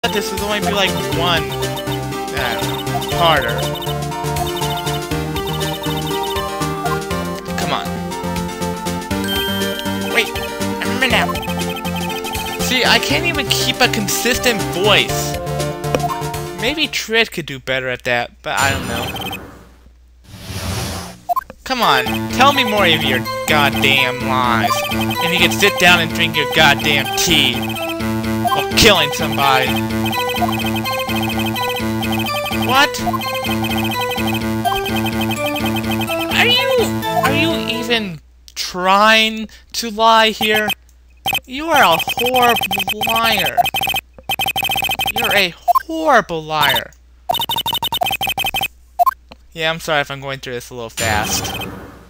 this would only be like one harder. Come on. Wait, I remember now. See, I can't even keep a consistent voice. Maybe Trid could do better at that, but I don't know. Come on, tell me more of your goddamn lies. And you can sit down and drink your goddamn tea while killing somebody. What? Are you even trying to lie here? You are a horrible liar. You're a horrible liar. Yeah, I'm sorry if I'm going through this a little fast.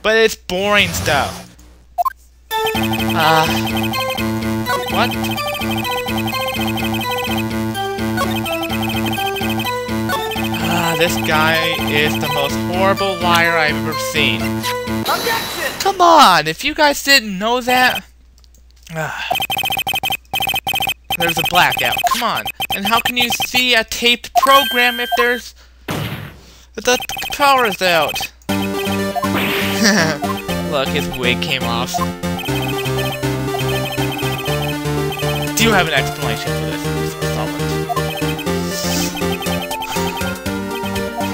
But it's boring stuff. What? This guy is the most horrible liar I've ever seen. Objection! Come on, if you guys didn't know that... There's a blackout, come on. And how can you see a taped program if there's... the power's out? Look, his wig came off. Do you have an explanation for this installment?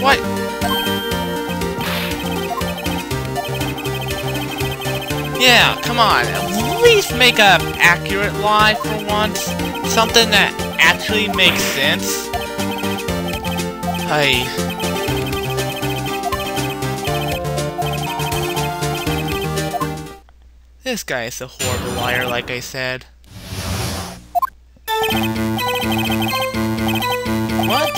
What? Yeah, come on. At least make a accurate lie for once. Something that actually makes sense. Hey. This guy is a horrible liar, like I said. What?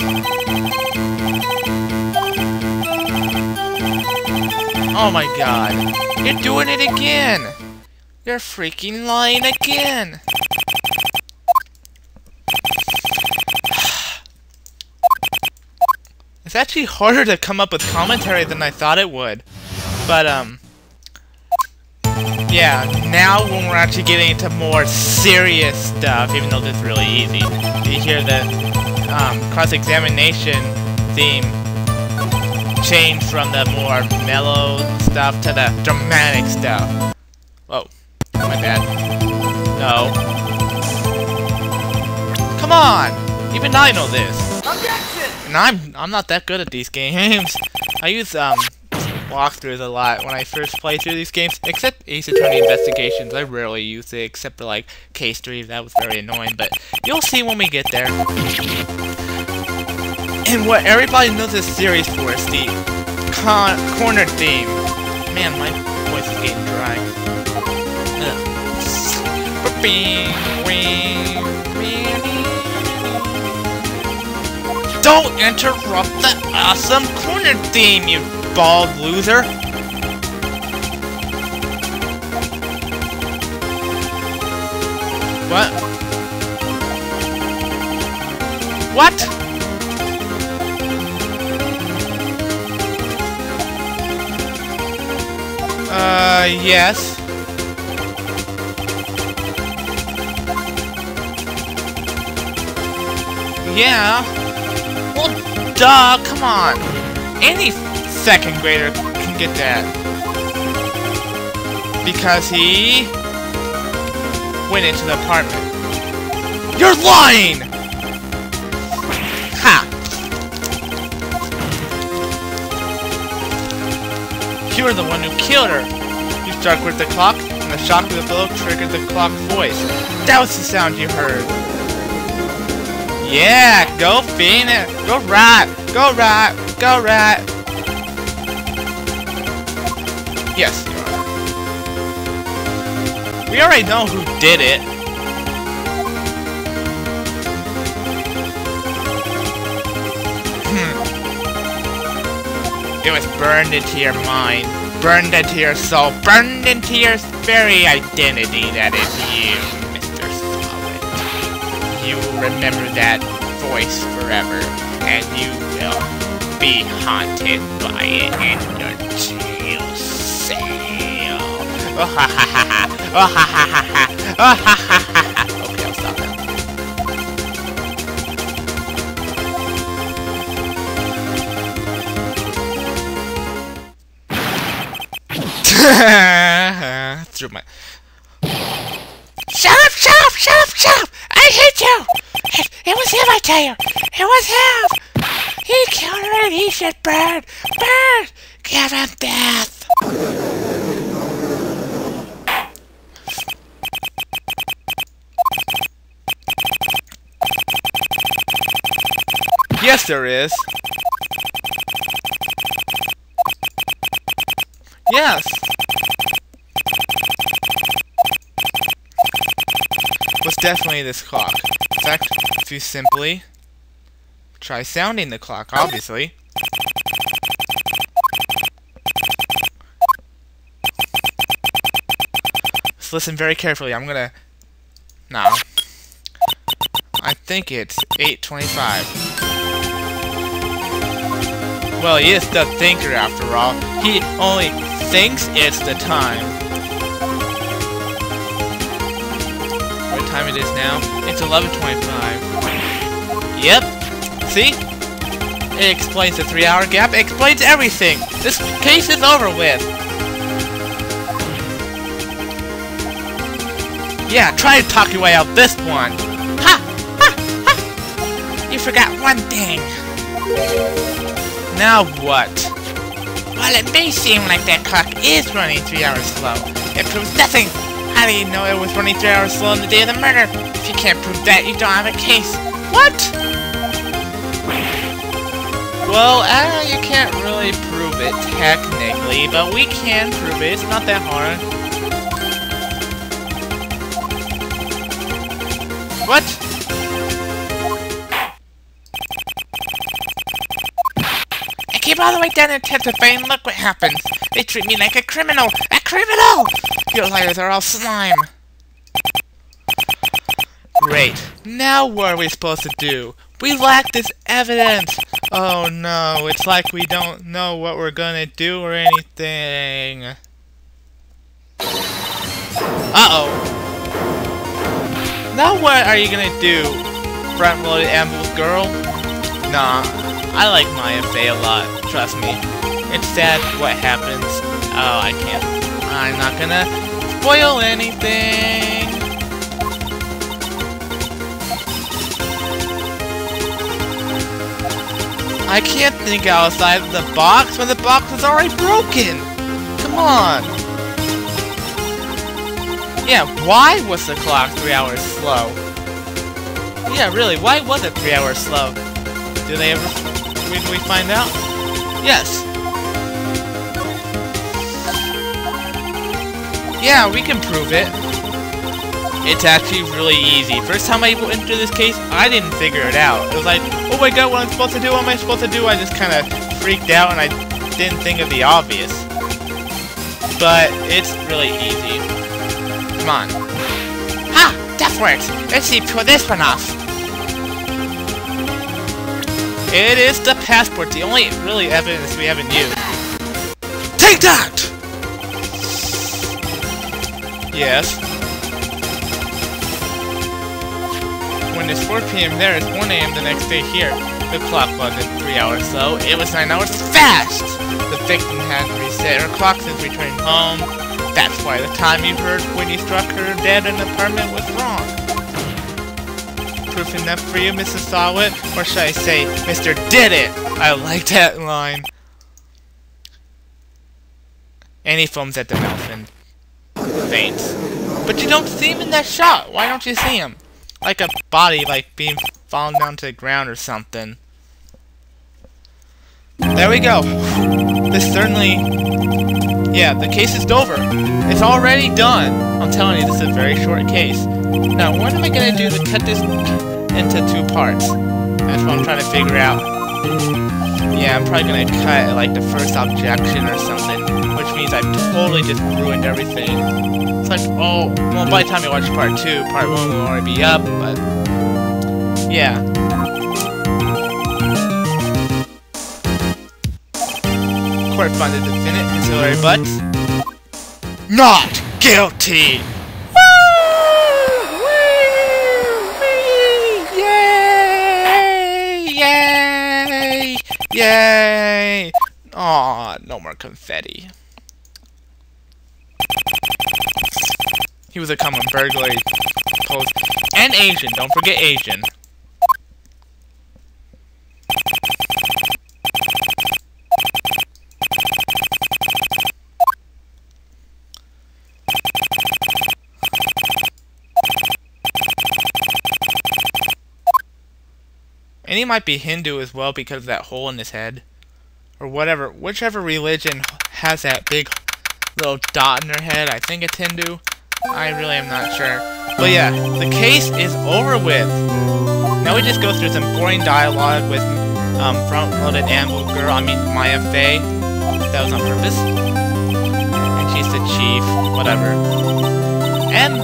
Oh my god. You're doing it again! You're freaking lying again! It's actually harder to come up with commentary than I thought it would. But, yeah, now when we're actually getting into more serious stuff, even though this is really easy, you hear the cross-examination theme change from the more mellow stuff to the dramatic stuff. Whoa, my bad. No. Come on! Even I know this. Objection! And I'm not that good at these games. I use walkthroughs a lot when I first play through these games, except Ace Attorney Investigations. I rarely use it, except for like Case 3. That was very annoying, but you'll see when we get there. And what everybody knows this series for is the corner theme. Man, my voice is getting dry. Don't interrupt the awesome corner theme, you bald loser! What? What? Yes. Yeah. Well, duh, come on. Any second grader can get that. Because he went into the apartment. You're lying! Ha! You were the one who killed her. You struck with the clock, and the shock of the blow triggered the clock's voice. That was the sound you heard. Yeah, go Phoenix! Go Wright! Go Wright! Go Wright! Yes, you are. We already know who did it. It was burned into your mind, burned into your soul, burned into your very identity. That is you, Mr. Solid. You will remember that voice forever, and you will be haunted by it in your jail cell. Oh ha ha ha ha! Oh ha ha ha ha! Oh ha ha ha ha! Okay, I'll stop now. Through my... Shut up, shut up, shut up, shut up! I hate you! It was him, I tell you! It was him! He killed her and he should burn! Burn! Give him death! Yes, there is. Yes. Was definitely this clock. In fact, if you simply try sounding the clock, obviously. Just listen very carefully. I'm gonna... No. I think it's 8:25. Well, he is the thinker after all. He only thinks it's the time. What time it is now? It's 11:25. Yep. See? It explains the 3-hour gap. It explains everything. This case is over with. Yeah, try to talk your way out this one. Ha! Ha! Ha! You forgot one thing. Now what? Well, it may seem like that clock is running 3 hours slow. It proves nothing. How do you know it was running 3 hours slow on the day of the murder? If you can't prove that, you don't have a case. What? Well, you can't really prove it technically, but we can prove it. It's not that hard. What? I came all the way down in Turnabout and look what happens. They treat me like a criminal! A criminal! Your liars are all slime. Great. Now what are we supposed to do? We lack this evidence! Oh no, it's like we don't know what we're gonna do or anything. Uh-oh. Now what are you gonna do, front-loaded ambush girl? Nah, I like Maya Fey a lot, trust me. It's sad what happens. Oh, I can't. I'm not gonna spoil anything. I can't think outside of the box when the box is already broken! Come on! Yeah, why was the clock 3 hours slow? Yeah, really, why was it 3 hours slow? Did we find out? Yes! Yeah, we can prove it. It's actually really easy. First time I went through this case, I didn't figure it out. It was like, oh my god, what am I supposed to do? What am I supposed to do? I just kind of freaked out and I didn't think of the obvious. But it's really easy. Come on. Ha! That works! Let's see, pull this one off. It is the passport, the only really evidence we haven't used. Take that! Yes. When it's 4 p.m. there, it's 1 a.m. the next day here. The clock wasn't 3 hours slow, it was 9 hours fast! The victim had reset her clock since returning home. That's why the time you heard when you struck her dead in the apartment was wrong. Proof enough for you, Mrs. Sawit? Or should I say, Mr. Did It? I like that line. And he foams at the mouth and faints. But you don't see him in that shot! Why don't you see him? Like a body, like being fallen down to the ground or something. There we go. This certainly... Yeah, the case is over. It's already done. I'm telling you, this is a very short case. Now, what am I gonna do to cut this into 2 parts? That's what I'm trying to figure out. Yeah, I'm probably gonna cut, like, the first objection or something, which means I've totally just ruined everything. It's like, oh, well, by the time you watch part 2, part 1 will already be up, but... Yeah. Court funded defendant, ancillary butts. Not guilty! Woo! Wee! Yay! Yay! Yay! Aw, no more confetti. He was a common burglary pose. And Asian. Don't forget Asian. And he might be Hindu as well because of that hole in his head. Or whatever, whichever religion has that big little dot in their head. I think it's Hindu. I really am not sure. But yeah, the case is over with. Now we just go through some boring dialogue with front-loaded Amble girl, Maya Fey. That was on purpose. And she's the chief, whatever. And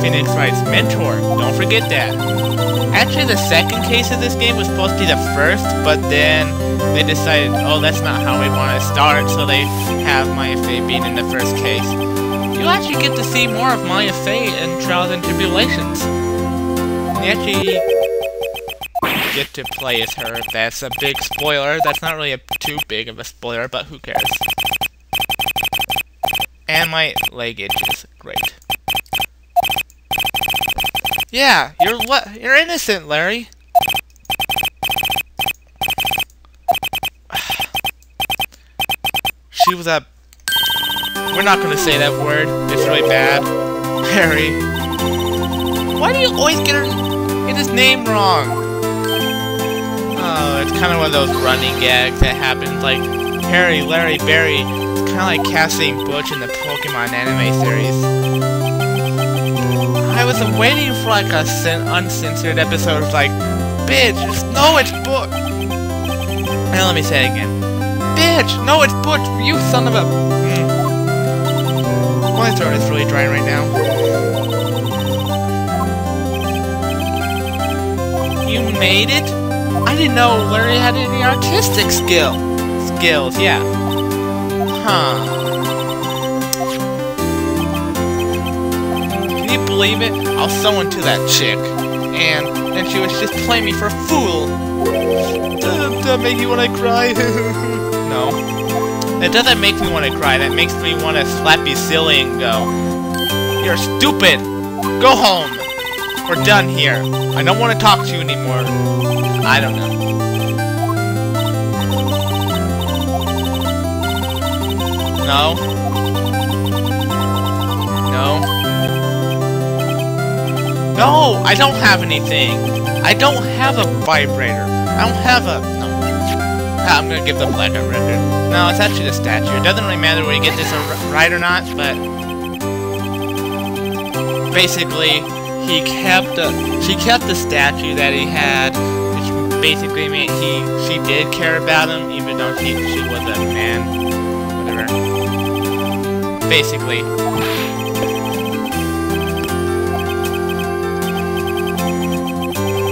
Phoenix Wright's mentor, don't forget that. Actually, the second case of this game was supposed to be the first, but then they decided, oh, that's not how we want to start, so they have Maya Fey being in the first case. You actually get to see more of Maya Fey in Trials and Tribulations. You actually get to play as her. That's a big spoiler. That's not really too big of a spoiler, but who cares? And my leg itches. Great. Yeah, you're innocent, Larry. She was a... We're not gonna say that word. It's really bad. Harry. Why do you always get his name wrong? Oh, it's kind of one of those running gags that happens like Harry, Larry, Barry. It's kind of like casting Butch in the Pokemon anime series. I was waiting for like a uncensored episode of like, bitch, no, it's Butch. Now let me say it again. Bitch, no, it's Butch, you son of a... My throat is really dry right now. You made it? I didn't know Larry had any artistic skills, yeah. Huh. Can you believe it? I was so into that chick. And she was just playing me for a fool. Does that make you want to cry? No. That doesn't make me want to cry. That makes me want to slap you silly and go, you're stupid! Go home! We're done here. I don't want to talk to you anymore. I don't know. No. No. No! I don't have anything! I don't have a vibrator. I don't have a... No. I'm gonna give the blackout record. No, it's actually the statue. It doesn't really matter where you get this right or not, but... Basically, she kept the statue that he had, which basically meant she did care about him, even though she was a man. Whatever. Basically.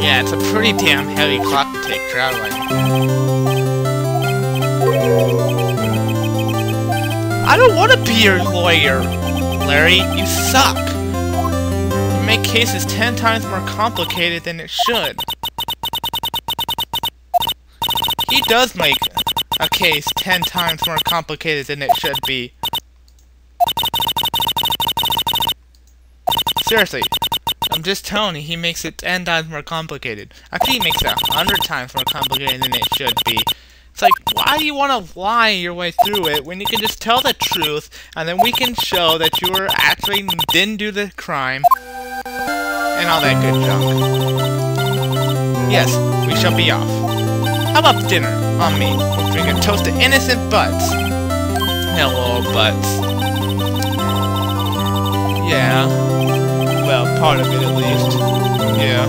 Yeah, it's a pretty damn heavy clock to take traveling. I don't want to be your lawyer, Larry. You suck. You make cases 10 times more complicated than it should. He does make a case 10 times more complicated than it should be. Seriously. I'm just telling you, he makes it 10 times more complicated. Actually, he makes it 100 times more complicated than it should be. It's like, why do you want to lie your way through it when you can just tell the truth, and then we can show that you actually didn't do the crime, and all that good junk. Yes, we shall be off. How about dinner? On me. We'll drink a toast to innocent butts. Hello, butts. Yeah. Well, part of it at least. Yeah.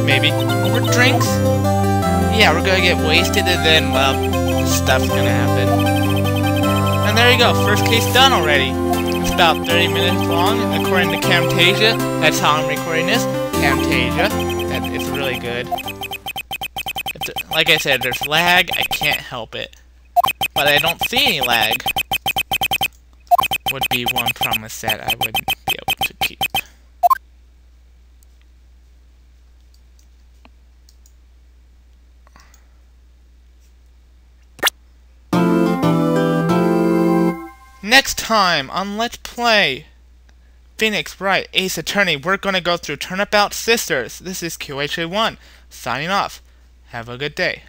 Maybe. Over drinks? Yeah, we're gonna get wasted and then, well, stuff's gonna happen. And there you go, first case done already. It's about 30 minutes long, according to Camtasia. That's how I'm recording this. Camtasia. It's really good. Like I said, there's lag, I can't help it. But I don't see any lag. Would be one promise that I wouldn't be able to keep. Next time on Let's Play Phoenix, Wright, Ace Attorney, we're gonna go through Turnabout Sisters. This is QHA1, signing off. Have a good day.